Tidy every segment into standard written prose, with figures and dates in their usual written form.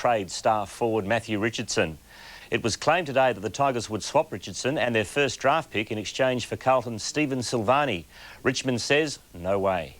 trade star forward Matthew Richardson. It was claimed today that the Tigers would swap Richardson and their first draft pick in exchange for Carlton's Silvagni. Richmond says no way.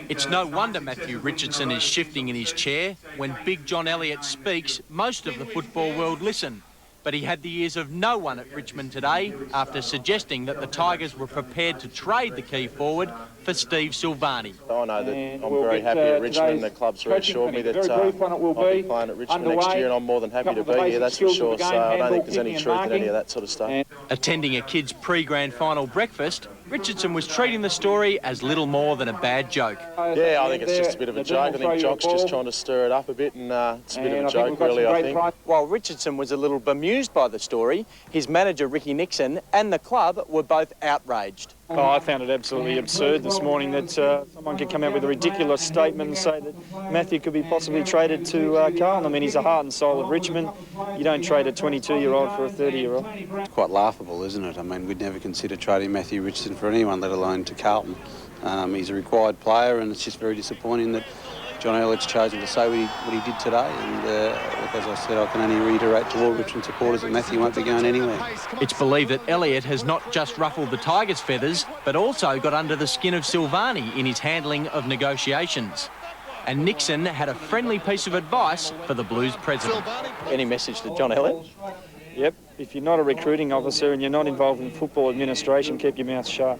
It's no wonder Matthew Richardson is shifting in his chair. When Big John Elliott speaks, most of the football world listen. But he had the ears of no one at Richmond today after suggesting that the Tigers were prepared to trade the key forward for Steve Silvagni. I know that I'm very happy at Richmond. The club's reassured me that I'll be playing at Richmond next year, and I'm more than happy to be here, that's for sure. So I don't think there's any truth in any of that sort of stuff. Attending a kids' pre-grand final breakfast, Richardson was treating the story as little more than a bad joke. Yeah, I think it's just a bit of a joke. I think Jock's just trying to stir it up a bit, and it's a bit of a joke, really, I think. While Richardson was a little bemused by the story, his manager, Ricky Nixon, and the club were both outraged. Oh, I found it absolutely absurd this morning that someone could come out with a ridiculous statement and say that Matthew could be possibly traded to Carlton. I mean, he's the heart and soul of Richmond. You don't trade a 22-year-old for a 30-year-old. It's quite laughable, isn't it? I mean, we'd never consider trading Matthew Richardson for anyone, let alone to Carlton. He's a required player, and it's just very disappointing that John Elliott's chosen to say what he did today, and look, as I said, I can only reiterate to all Richmond supporters that Matthew won't be going anywhere. It's believed that Elliott has not just ruffled the Tigers' feathers, but also got under the skin of Silvagni in his handling of negotiations. And Nixon had a friendly piece of advice for the Blues president. Any message to John Elliott? Yep, if you're not a recruiting officer and you're not involved in football administration, keep your mouth shut.